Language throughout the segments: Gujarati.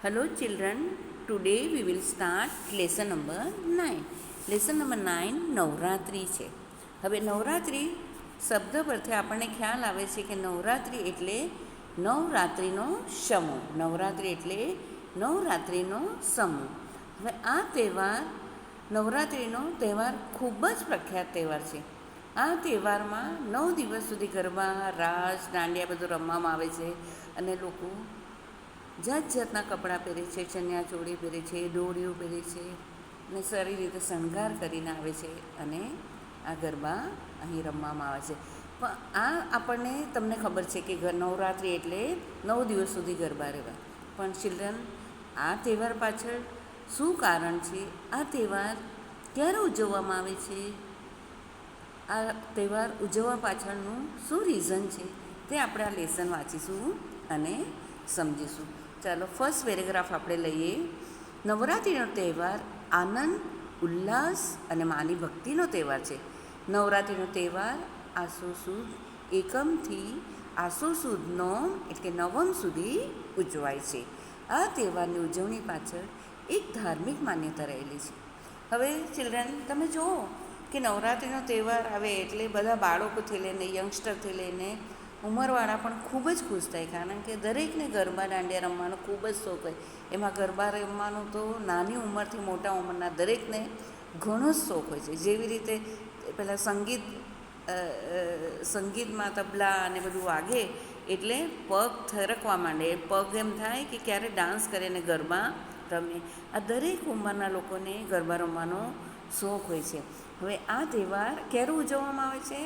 Hello children, today we will start lesson number 9. Lesson number 9 Navratri છે. હવે નવરાત્રિ શબ્દ પરથી આપણને ખ્યાલ આવે છે કે નવરાત્રિ એટલે નવરાત્રિનો સમૂહ. નવરાત્રિ એટલે નવરાત્રિનો સમૂહ. હવે આ તહેવાર નવરાત્રિનો તહેવાર ખૂબ જ પ્રખ્યાત તહેવાર છે. આ તહેવારમાં 9 દિવસ સુધી ગરબા, રાસ, દાંડિયા બધું રમવામાં આવે છે અને લોકો જાત જાતના કપડાં પહેરે છે, ચણિયા ચોળી પહેરે છે, દોરીઓ પહેરે છે અને સારી રીતે શણગાર કરીને આવે છે અને આ ગરબા અહીં રમવામાં આવે છે. પણ આ આપણને તમને ખબર છે કે નવરાત્રિ એટલે 9 દિવસ સુધી ગરબા રહેવા. પણ ચિલ્ડ્રન, આ તહેવાર પાછળ શું કારણ છે? આ તહેવાર ક્યારે ઉજવવામાં આવે છે? આ તહેવાર ઉજવવા પાછળનું શું રીઝન છે તે આપણે આ લેસન વાંચીશું અને સમજીશું. ચાલો ફર્સ્ટ પેરેગ્રાફ આપણે લઈએ. નવરાત્રિનો તહેવાર આનંદ, ઉલ્લાસ અને માની ભક્તિનો તહેવાર છે. નવરાત્રિનો તહેવાર આસો સુદ એકમથી આસો સુદ નોમ એટલે નવમ સુધી ઉજવાય છે. આ તહેવારની ઉજવણી પાછળ એક ધાર્મિક માન્યતા રહેલી છે. હવે ચિલ્ડ્રન, તમે જુઓ કે નવરાત્રિનો તહેવાર આવે એટલે બધા બાળકોથી લઈને યંગસ્ટરથી લઈને ઉંમરવાળા પણ ખૂબ જ ખુશ થાય, કારણ કે દરેકને ગરબા દાંડિયા રમવાનો ખૂબ જ શોખ હોય. એમાં ગરબા રમવાનું તો નાની ઉંમરથી મોટા ઉંમરના દરેકને ઘણો જ શોખ હોય છે. જેવી રીતે પહેલાં સંગીતમાં તબલા અને બધું વાગે એટલે પગ થરકવા માંડે, પગ એમ થાય કે ક્યારે ડાન્સ કરીને ગરબા રમે. આ દરેક ઉંમરના લોકોને ગરબા રમવાનો શોખ હોય છે. હવે આ તહેવાર ક્યારે ઉજવવામાં આવે છે?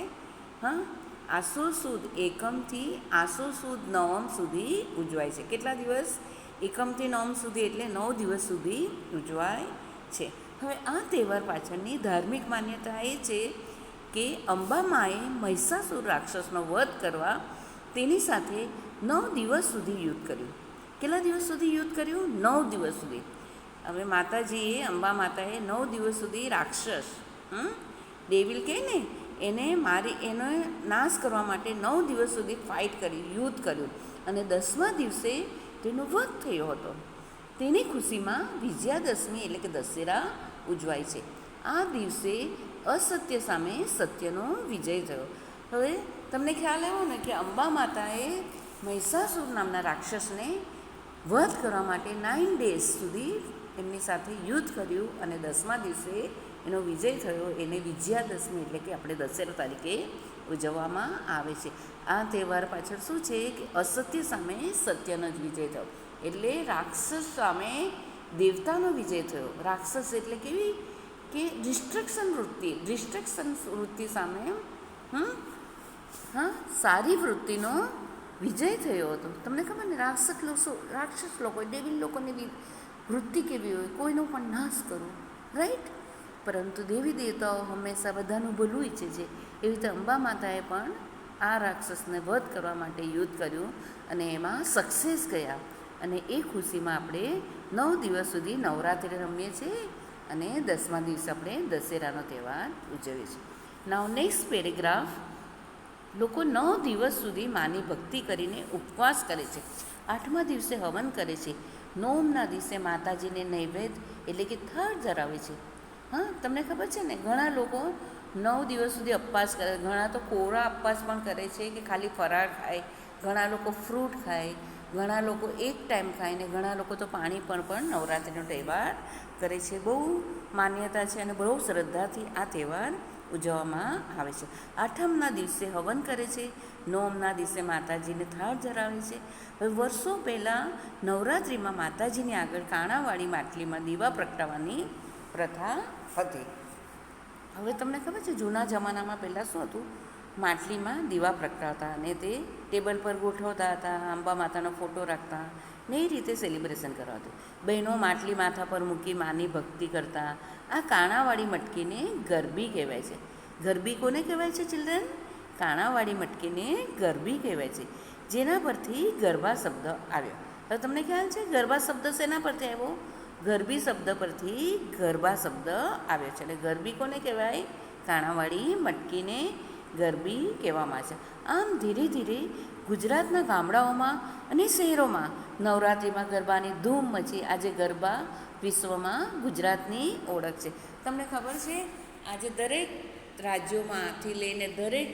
આસો સુદ એકમથી આસો સુદ નવમ સુધી ઉજવાય છે. કેટલા દિવસ? એકમથી નવમ સુધી એટલે 9 દિવસ સુધી ઉજવાય છે. હવે આ તહેવાર પાછળની ધાર્મિક માન્યતા એ છે કે અંબામાએ મહિષાસુર રાક્ષસનો વધ કરવા તેની સાથે 9 દિવસ સુધી યુદ્ધ કર્યું. કેટલા દિવસ સુધી યુદ્ધ કર્યું? 9 દિવસ સુધી. હવે માતાજીએ, અંબા માતાએ 9 દિવસ સુધી રાક્ષસ, ડેવિલ કહે ને, એનો નાશ કરવા માટે 9 દિવસ સુધી ફાઇટ કરી, યુદ્ધ કર્યું અને 10મા દિવસે તેનો વધ થયો હતો. તેની ખુશીમાં વિજયાદશમી એટલે કે દશેરા ઉજવાય છે. આ દિવસે અસત્ય સામે સત્યનો વિજય થયો. હવે તમને ખ્યાલ આવ્યો ને કે અંબા માતાએ મહિષાસુર નામના રાક્ષસને વધ કરવા માટે 9 days સુધી એમની સાથે યુદ્ધ કર્યું અને 10મા દિવસે એનો વિજય થયો. એને વિજયાદશમી એટલે કે આપણે દશેરા તરીકે ઉજવવામાં આવે છે. આ તહેવાર પાછળ શું છે કે અસત્ય સામે સત્યનો જ વિજય થયો. એટલે રાક્ષસ સામે દેવતાનો વિજય થયો. રાક્ષસ એટલે કેવી કે ડિસ્ટ્રક્શન વૃત્તિ સામે સારી વૃત્તિનો વિજય થયો હતો. તમને ખબર ને, રાક્ષસ લોકો, ડેવિલ લોકોની વૃત્તિ કેવી હોય? કોઈનો પણ નાશ કરો, રાઈટ? પરંતુ દેવી દેવતાઓ હંમેશા બધાનું ભલું ઈચ્છે છે. એવી રીતે અંબા માતાએ પણ આ રાક્ષસને વધ કરવા માટે યુદ્ધ કર્યું અને એમાં સક્સેસ ગયા. અને એ ખુશીમાં આપણે 9 દિવસ સુધી નવરાત્રિ રમીએ છીએ અને 10મા દિવસે આપણે દશેરાનો તહેવાર ઉજવીએ છીએ. Now next paragraph. લોકો 9 દિવસ સુધી માની ભક્તિ કરીને ઉપવાસ કરે છે. 8મા દિવસે હવન કરે છે. 9મના દિવસે માતાજીને નૈવેદ્ય એટલે કે થર્ડ ધરાવે છે. તમને ખબર છે ને, ઘણા લોકો 9 દિવસ સુધી ઉપવાસ કરે. ઘણા તો કોરા ઉપવાસ પણ કરે છે કે ખાલી ફરાળ ખાય. ઘણા લોકો ફ્રૂટ ખાય, ઘણા લોકો એક ટાઈમ ખાય ને ઘણા લોકો તો પાણી પણ નવરાત્રિનો તહેવાર કરે છે. બહુ માન્યતા છે અને બહુ શ્રદ્ધાથી આ તહેવાર ઉજવવામાં આવે છે. 8મના દિવસે હવન કરે છે. 9મના દિવસે માતાજીને થાળ ધરાવે છે. હવે વર્ષો પહેલાં નવરાત્રિમાં માતાજીની આગળ કાણાવાળી માટલીમાં દીવા પ્રગટાવવાની પ્રથા હતી. હવે તમને ખબર છે, જૂના જમાનામાં પહેલાં શું હતું? માટલીમાં દીવા પ્રગટાવતા અને તે ટેબલ પર ગોઠવતા હતા, અંબા માતાનો ફોટો રાખતા ને એ રીતે સેલિબ્રેશન કરાવતું. બહેનો માટલી માથા પર મૂકી માની ભક્તિ કરતા. આ કાણાવાળી મટકીને ગરબી કહેવાય છે. ગરબી કોને કહેવાય છે ચિલ્ડ્રન? કાણાવાળી મટકીને ગરબી કહેવાય છે, જેના પરથી ગરબા શબ્દ આવ્યો. હવે તમને ખ્યાલ છે ગરબા શબ્દ શેના પરથી આવ્યો? ગરબી શબ્દ પરથી ગરબા શબ્દ આવ્યો છે. એટલે ગરબી કોને કહેવાય? કાણાવાળી મટકીને ગરબી કહેવામાં છે. આમ ધીરે ધીરે ગુજરાતના ગામડાઓમાં અને શહેરોમાં નવરાત્રિમાં ગરબાની ધૂમ મચી આજે ગરબા વિશ્વમાં ગુજરાતની ઓળખ છે. તમને ખબર છે આજે દરેક રાજ્યોમાંથી લઈને દરેક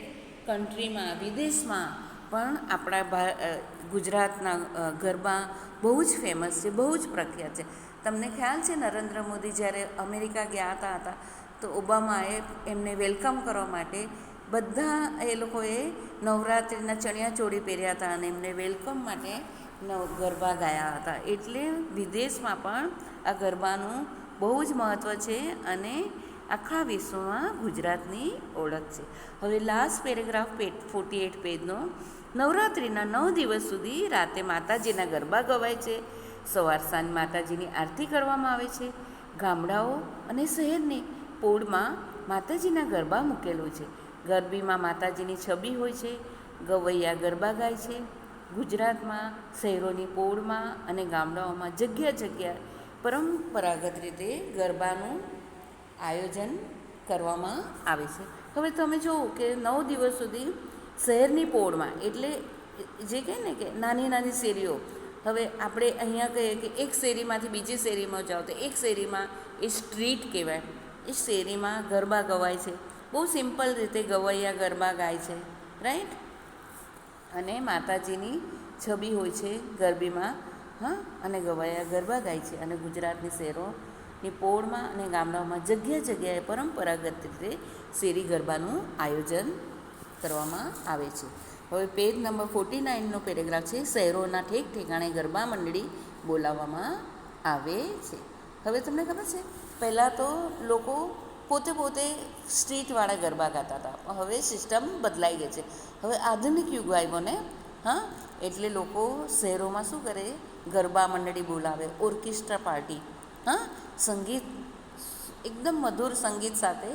કન્ટ્રીમાં વિદેશમાં પણ આપણા ગુજરાતના ગરબા બહુ જ ફેમસ છે, બહુ જ પ્રખ્યાત છે. તમને ખ્યાલ છે નરેન્દ્ર મોદી જ્યારે અમેરિકા ગયા હતા તો ઓબામાએ એમને વેલકમ કરવા માટે બધા એ લોકોએ નવરાત્રિના ચણિયાચોળી પહેર્યા હતા અને એમને વેલકમ માટે ગરબા ગાયા હતા. એટલે વિદેશમાં પણ આ ગરબાનું બહુ જ મહત્ત્વ છે અને આખા વિશ્વમાં ગુજરાતની ઓળખ છે. હવે લાસ્ટ પેરેગ્રાફ 48 પેજનો. નવરાત્રિના 9 દિવસ સુધી રાતે માતાજીના ગરબા ગવાય છે. સવાર સાંજ માતાજીની આરતી કરવામાં આવે છે. ગામડાઓ અને શહેરની પોળમાં માતાજીના ગરબા મૂકેલું છે. ગરબીમાં માતાજીની છબી હોય છે. ગવૈયા ગરબા ગાય છે. ગુજરાતમાં શહેરોની પોળમાં અને ગામડાઓમાં જગ્યા પરંપરાગત રીતે ગરબાનું આયોજન કરવામાં આવે છે. હવે તમે જુઓ કે 9 દિવસ સુધી શહેરની પોળમાં, એટલે જે કહે ને કે નાની નાની શેરીઓ, હવે આપણે અહીંયા કહીએ કે એક શેરીમાંથી બીજી શેરીમાં જાઓ તો એક શેરીમાં એ સ્ટ્રીટ કહેવાય, એ શેરીમાં ગરબા ગવાય છે. બહુ સિમ્પલ રીતે ગવૈયા ગરબા ગાય છે, રાઈટ. અને માતાજીની છબી હોય છે ગરબીમાં, અને ગવૈયા ગરબા ગાય છે. અને ગુજરાતની શહેરોની પોળમાં અને ગામડાઓમાં જગ્યાએ પરંપરાગત રીતે શેરી ગરબાનું આયોજન કરવામાં આવે છે. હવે પેજ નંબર 49નો પેરેગ્રાફ છે. શહેરોના ઠેકાણે ગરબા મંડળી બોલાવવામાં આવે છે. હવે તમને ખબર છે પહેલાં તો લોકો પોતે સ્ટ્રીટવાળા ગરબા ગાતા હતા. હવે સિસ્ટમ બદલાઈ ગઈ છે. હવે આધુનિક યુગ આવ્યો ને, એટલે લોકો શહેરોમાં શું કરે, ગરબા મંડળી બોલાવે, ઓર્કેસ્ટ્રા પાર્ટી, સંગીત એકદમ મધુર સંગીત સાથે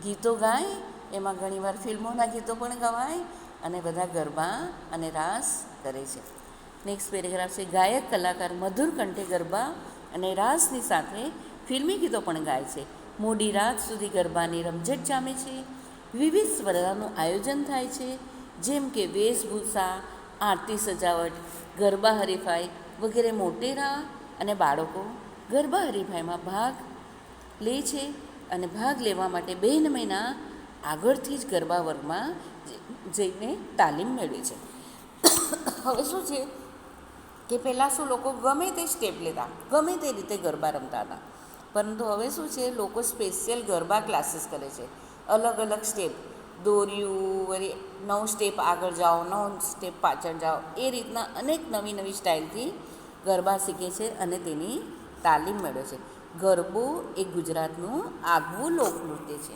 ગીતો ગાય. એમાં ઘણીવાર ફિલ્મોના ગીતો પણ ગવાય અને બધા ગરબા અને રાસ કરે છે. નેક્સ્ટ પેરેગ્રાફ છે. ગાયક કલાકાર મધુર કંઠે ગરબા અને રાસની સાથે ફિલ્મી ગીતો પણ ગાય છે. મોડી રાત સુધી ગરબાની રમઝટ જામે છે. વિવિધ સ્પર્ધાનું આયોજન થાય છે, જેમ કે વેશભૂષા, આરતી સજાવટ, ગરબા હરીફાઈ વગેરે. મોટેરા અને બાળકો ગરબા હરીફાઈમાં ભાગ લે છે અને ભાગ લેવા માટે 2 મહિના આગળથી જ ગરબા વર્ગમાં જઈને તાલીમ મેળવે છે. હવે શું છે કે પહેલાં શું લોકો ગમે તે સ્ટેપ લેતા, ગમે તે રીતે ગરબા રમતા હતા, પરંતુ હવે શું છે, લોકો સ્પેશિયલ ગરબા ક્લાસીસ કરે છે. અલગ અલગ સ્ટેપ, દોર્યું, વળી 9 સ્ટેપ આગળ જાઓ, 9 સ્ટેપ પાછળ જાઓ, એ રીતના અનેક નવી સ્ટાઇલથી ગરબા શીખે છે અને તેની તાલીમ મેળવે છે. ગરબો એ ગુજરાતનું આગવું લોકનૃત્ય છે.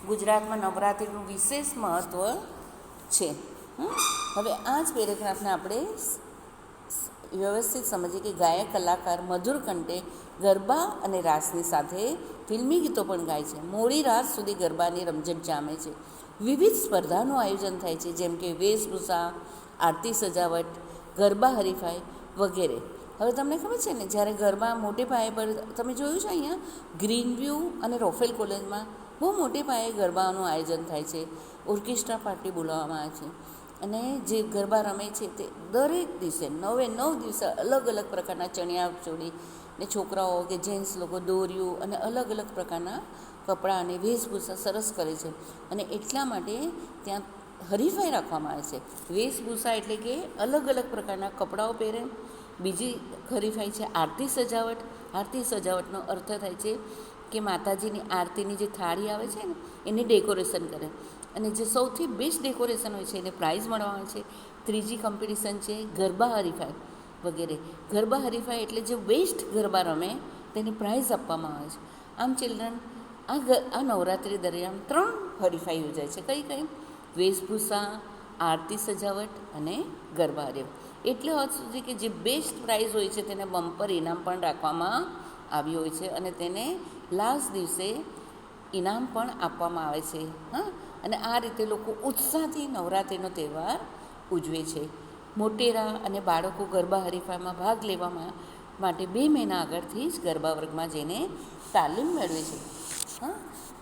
ગુજરાતમાં નવરાત્રિનું વિશેષ મહત્ત્વ છે. હવે આ જ પેરેગ્રાફને આપણે વ્યવસ્થિત સમજીએ કે ગાયક કલાકાર મધુર કંઠે ગરબા અને રાસની સાથે ફિલ્મી ગીતો પણ ગાય છે. મોડી રાત સુધી ગરબાની રમઝટ જામે છે. વિવિધ સ્પર્ધાનું આયોજન થાય છે, જેમ કે વેશભૂષા, આરતી સજાવટ, ગરબા હરીફાઈ વગેરે. હવે તમને ખબર છે ને, જ્યારે ગરબા મોટે પાયે પર તમે જોયું છે અહીંયા ગ્રીન વ્યૂ અને રોફેલ કોલેજમાં બહુ મોટે પાયે ગરબાનું આયોજન થાય છે. ઓર્કેસ્ટ્રા પાર્ટી બોલાવવામાં આવે છે અને જે ગરબા રમે છે તે દરેક દિવસે 9 દિવસે અલગ અલગ પ્રકારના ચણિયાચોળી ને છોકરાઓ કે જેન્ટ્સ લોકો દોર્યું અને અલગ અલગ પ્રકારના કપડાં અને વેશભૂષા સરસ કરે છે. અને એટલા માટે ત્યાં હરીફાઈ રાખવામાં આવે છે. વેશભૂષા એટલે કે અલગ અલગ પ્રકારના કપડાઓ પહેરે. બીજી હરીફાઈ છે આરતી સજાવટ. આરતી સજાવટનો અર્થ થાય છે કે માતાજીની આરતીની જે થાળી આવે છે ને એની ડેકોરેશન કરે, અને જે સૌથી બેસ્ટ ડેકોરેશન હોય છે એને પ્રાઇઝ મળવામાં આવે છે. ત્રીજી કોમ્પિટિશન છે ગરબા હરીફાઈ વગેરે. ગરબા હરીફાઈ એટલે જે બેસ્ટ ગરબા રમે તેને પ્રાઇઝ આપવામાં આવે છે. આમ ચિલ્ડ્રન, આ નવરાત્રિ દરમિયાન 3 હરીફાઈ યોજાય છે. કઈ? વેશભૂષા, આરતી સજાવટ અને ગરબા હરીફાઈ. એટલે હદ સુધી કે જે બેસ્ટ પ્રાઇઝ હોય છે તેને બમ્પર ઇનામ પણ રાખવામાં આવ્યું હોય છે અને તેને લાસ્ટ દિવસે ઇનામ પણ આપવામાં આવે છે. અને આ રીતે લોકો ઉત્સાહથી નવરાત્રિનો તહેવાર ઉજવે છે. મોટેરા અને બાળકો ગરબા હરીફાઈમાં ભાગ લેવા માટે 2 મહિના આગળથી જ ગરબા વર્ગમાં જઈને તાલીમ મેળવે છે.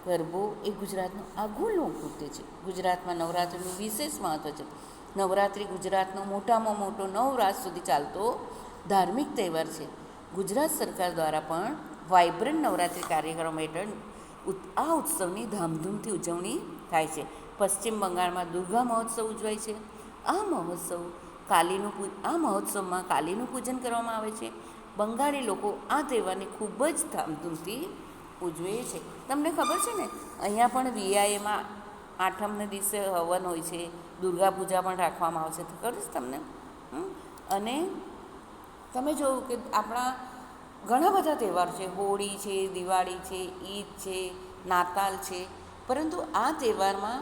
ગરબો એ ગુજરાતનું આગવું લોકનૃત્ય છે. ગુજરાતમાં નવરાત્રિનું વિશેષ મહત્ત્વ છે. નવરાત્રિ ગુજરાતનો મોટામાં મોટો 9 રાત સુધી ચાલતો ધાર્મિક તહેવાર છે. ગુજરાત સરકાર દ્વારા પણ વાઇબ્રન્ટ નવરાત્રિ કાર્યક્રમ હેઠળ આ ઉત્સવની ધામધૂમથી ઉજવણી થાય છે. પશ્ચિમ બંગાળમાં દુર્ગા મહોત્સવ ઉજવાય છે. આ મહોત્સવમાં કાલીનું પૂજન કરવામાં આવે છે. બંગાળી લોકો આ તહેવારને ખૂબ જ ધામધૂમથી ઉજવે છે. તમને ખબર છે ને, અહીંયા પણ વીઆઈએમાં આઠમને દિવસે હવન હોય છે, દુર્ગા પૂજા પણ રાખવામાં આવશે. તો ખબર છે તમને? અને તમે જોયું કે આપણા ઘણા બધા તહેવાર છે. હોળી છે, દિવાળી છે, ઈદ છે, નાતાલ છે. પરંતુ આ તહેવારમાં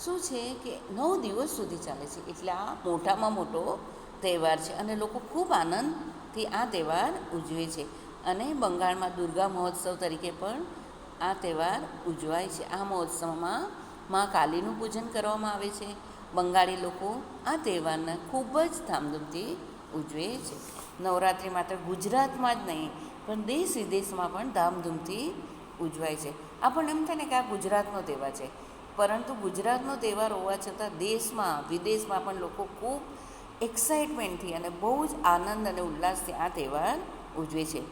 શું છે કે 9 દિવસ સુધી ચાલે છે. એટલે આ મોટામાં મોટો તહેવાર છે અને લોકો ખૂબ આનંદથી આ તહેવાર ઉજવે છે. અને બંગાળમાં દુર્ગા મહોત્સવ તરીકે પણ આ તહેવાર ઉજવાય છે. આ મહોત્સવમાં મા કાલીનું પૂજન કરવામાં આવે છે. બંગાળી લોકો આ તહેવારને ખૂબ જ ધામધૂમથી ઉજવે છે. નવરાત્રિ માત્ર ગુજરાતમાં જ નહીં પણ દેશ વિદેશમાં પણ ધામધૂમથી ઉજવાય છે. આપણને એમ થાય ને કે આ ગુજરાતનો તહેવાર છે, પરંતુ ગુજરાતનો તહેવાર હોવા છતાં દેશમાં વિદેશમાં પણ લોકો ખૂબ એક્સાઇટમેન્ટથી અને બહુ જ આનંદ અને ઉલ્લાસથી આ તહેવાર ઉજવે છે.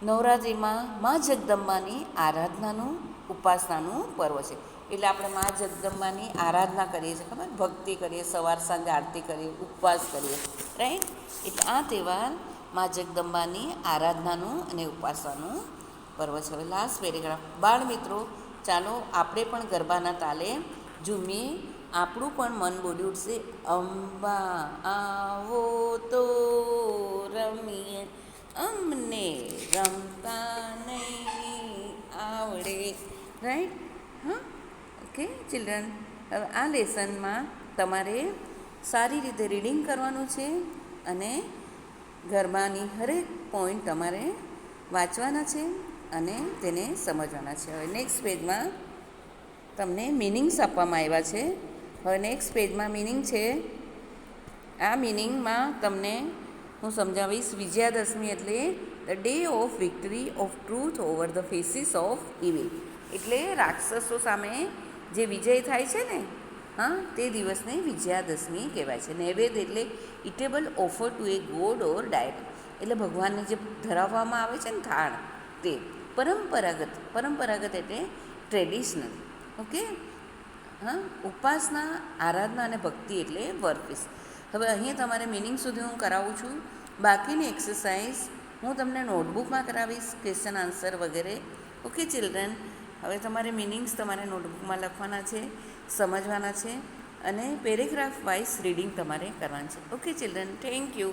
નવરાત્રિમાં મા જગદંબાની આરાધનાનું ઉપાસનાનું પર્વ છે. એટલે આપણે મા જગદંબાની આરાધના કરીએ છીએ, ખબર, ભક્તિ કરીએ, સવાર સાંજ આરતી કરીએ, ઉપવાસ કરીએ, રાઈટ. એટલે આ તહેવાર મા જગદંબાની આરાધનાનું અને ઉપાસનાનું પર્વ છે. હવે લાસ્ટ પેરેગ્રાફ. બાળ મિત્રો, ચાલો આપણે પણ ગરબાના તાલે ઝૂમીએ. આપણું પણ મન બોલી ઉઠશે. અંબા આવો તો રમીએ, અમને રમતા નહીં આવડે, રાઈટ. ઓકે ચિલ્ડ્રન, હવે આ લેસનમાં તમારે સારી રીતે રીડિંગ કરવાનું છે અને ગરબાની હરેક પોઈન્ટ તમારે વાંચવાના છે અને તેને સમજવાના છે. હવે નેક્સ્ટ પેજમાં તમને મિનિંગ્સ આપવામાં આવ્યા છે. હવે નેક્સ્ટ પેજમાં મિનિંગ છે. આ મિનિંગમાં તમને હું સમજાવીશ. વિજયાદશમી એટલે the day of victory of truth over the faces of evil. એટલે રાક્ષસો સામે જે વિજય થાય છે ને, તે દિવસને વિજયાદશમી કહેવાય છે. નૈવેદ્ય એટલે edible offer to a god or diet. એટલે ભગવાનને જે ધરાવવામાં આવે છે ને થાળ, તે. પરંપરાગત એટલે ટ્રેડિશનલ. ઓકે. ઉપાસના, આરાધના અને ભક્તિ એટલે વર્કપીસ. હવે અહીંયા તમારે મિનિંગ સુધી હું કરાવું છું. બાકીની એક્સરસાઇઝ હું તમને નોટબુકમાં કરાવીશ, ક્વેશ્ચન આન્સર વગેરે. ઓકે ચિલ્ડ્રન, હવે તમારે મિનિંગ્સ તમારે નોટબુકમાં લખવાના છે, સમજવાના છે અને પેરેગ્રાફ વાઇઝ રીડિંગ તમારે કરવાનું છે. Okay children, thank you.